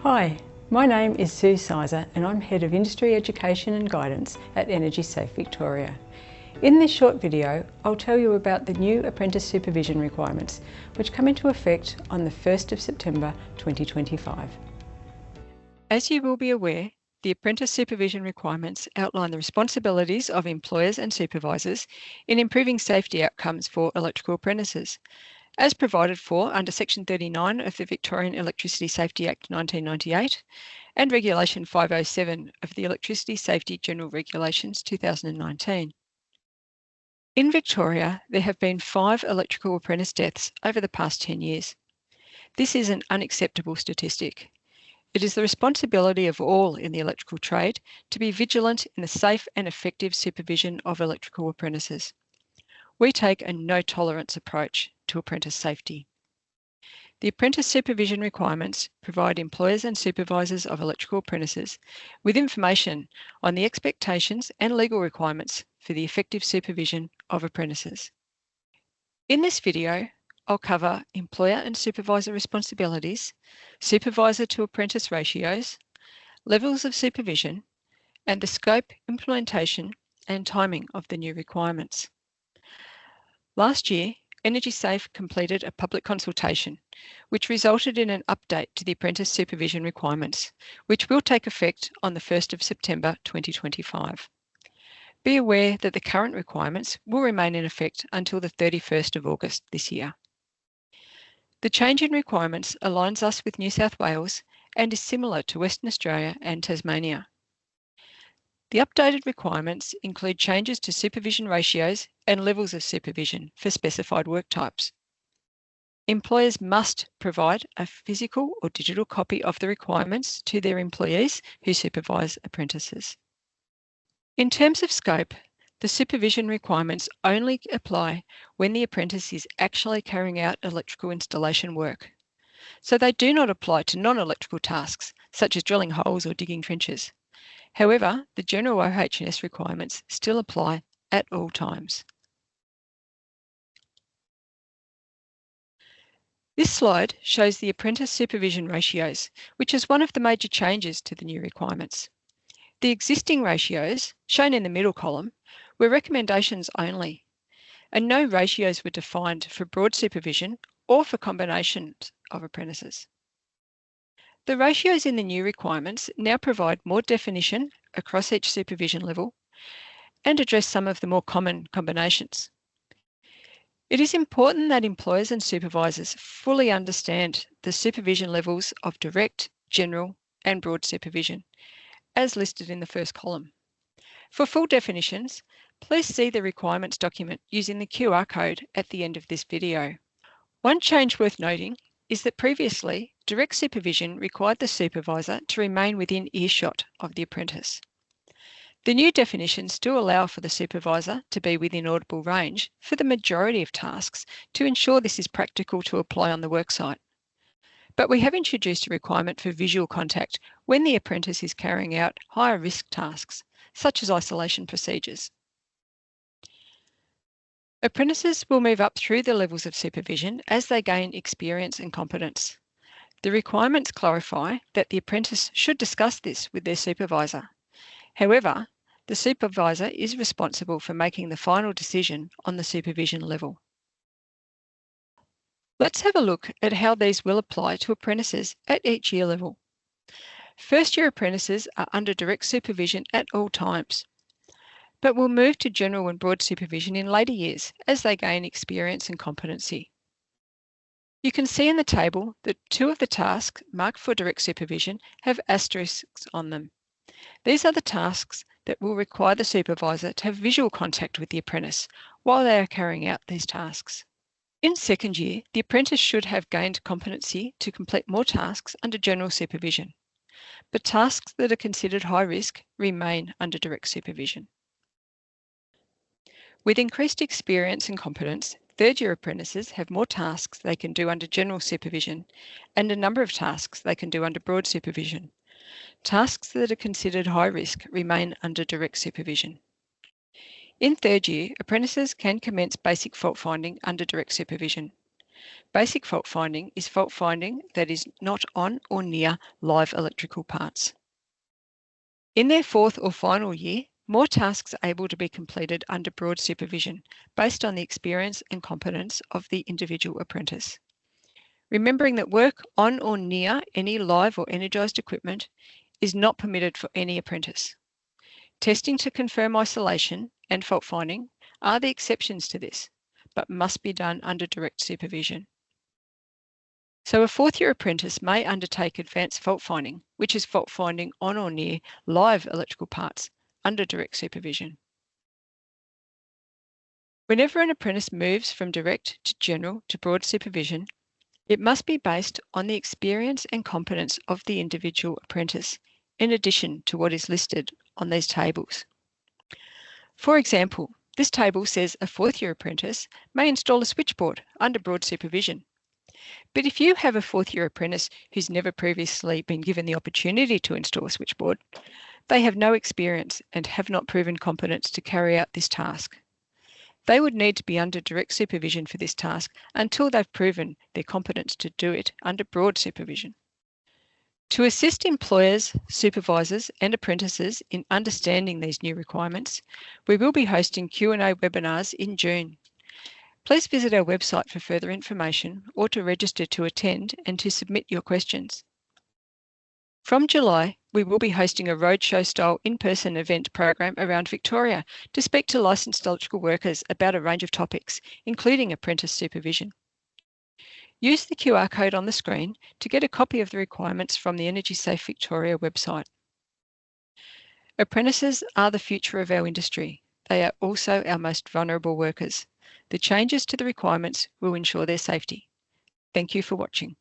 Hi, my name is Sue Sizer and I'm Head of Industry Education and Guidance at Energy Safe Victoria. In this short video, I'll tell you about the new apprentice supervision requirements which come into effect on the 1st of September 2025. As you will be aware, the apprentice supervision requirements outline the responsibilities of employers and supervisors in improving safety outcomes for electrical apprentices, as provided for under Section 39 of the Victorian Electricity Safety Act 1998 and Regulation 507 of the Electricity Safety General Regulations 2019. In Victoria, there have been 5 electrical apprentice deaths over the past 10 years. This is an unacceptable statistic. It is the responsibility of all in the electrical trade to be vigilant in the safe and effective supervision of electrical apprentices. We take a no-tolerance approach to apprentice safety. The apprentice supervision requirements provide employers and supervisors of electrical apprentices with information on the expectations and legal requirements for the effective supervision of apprentices. In this video, I'll cover employer and supervisor responsibilities, supervisor to apprentice ratios, levels of supervision, and the scope, implementation, and timing of the new requirements. Last year, Energy Safe completed a public consultation, which resulted in an update to the apprentice supervision requirements, which will take effect on the 1st of September 2025. Be aware that the current requirements will remain in effect until the 31st of August this year. The change in requirements aligns us with New South Wales and is similar to Western Australia and Tasmania. The updated requirements include changes to supervision ratios and levels of supervision for specified work types. Employers must provide a physical or digital copy of the requirements to their employees who supervise apprentices. In terms of scope, the supervision requirements only apply when the apprentice is actually carrying out electrical installation work. So they do not apply to non-electrical tasks, such as drilling holes or digging trenches. However, the general OH&S requirements still apply at all times. This slide shows the apprentice supervision ratios, which is one of the major changes to the new requirements. The existing ratios, shown in the middle column, were recommendations only, and no ratios were defined for broad supervision or for combinations of apprentices. The ratios in the new requirements now provide more definition across each supervision level and address some of the more common combinations. It is important that employers and supervisors fully understand the supervision levels of direct, general, and broad supervision, as listed in the first column. For full definitions, please see the requirements document using the QR code at the end of this video. One change worth noting is that previously, direct supervision required the supervisor to remain within earshot of the apprentice. The new definitions still allow for the supervisor to be within audible range for the majority of tasks to ensure this is practical to apply on the worksite. But we have introduced a requirement for visual contact when the apprentice is carrying out higher risk tasks, such as isolation procedures. Apprentices will move up through the levels of supervision as they gain experience and competence. The requirements clarify that the apprentice should discuss this with their supervisor. However, the supervisor is responsible for making the final decision on the supervision level. Let's have a look at how these will apply to apprentices at each year level. First-year apprentices are under direct supervision at all times, but will move to general and broad supervision in later years as they gain experience and competency. You can see in the table that 2 of the tasks marked for direct supervision have asterisks on them. These are the tasks that will require the supervisor to have visual contact with the apprentice while they are carrying out these tasks. In second year, the apprentice should have gained competency to complete more tasks under general supervision, but tasks that are considered high risk remain under direct supervision. With increased experience and competence, third-year apprentices have more tasks they can do under general supervision and a number of tasks they can do under broad supervision. Tasks that are considered high risk remain under direct supervision. In third year, apprentices can commence basic fault finding under direct supervision. Basic fault finding is fault finding that is not on or near live electrical parts. In their fourth or final year, more tasks are able to be completed under broad supervision based on the experience and competence of the individual apprentice. Remembering that work on or near any live or energised equipment is not permitted for any apprentice. Testing to confirm isolation and fault finding are the exceptions to this, but must be done under direct supervision. So a fourth year apprentice may undertake advanced fault finding, which is fault finding on or near live electrical parts under direct supervision. Whenever an apprentice moves from direct to general to broad supervision, it must be based on the experience and competence of the individual apprentice, in addition to what is listed on these tables. For example, this table says a fourth year apprentice may install a switchboard under broad supervision. But if you have a fourth year apprentice who's never previously been given the opportunity to install a switchboard, they have no experience and have not proven competence to carry out this task. They would need to be under direct supervision for this task until they've proven their competence to do it under broad supervision. To assist employers, supervisors and apprentices in understanding these new requirements, we will be hosting Q&A webinars in June. Please visit our website for further information or to register to attend and to submit your questions. From July, we will be hosting a roadshow-style in-person event program around Victoria to speak to licensed electrical workers about a range of topics, including apprentice supervision. Use the QR code on the screen to get a copy of the requirements from the Energy Safe Victoria website. Apprentices are the future of our industry. They are also our most vulnerable workers. The changes to the requirements will ensure their safety. Thank you for watching.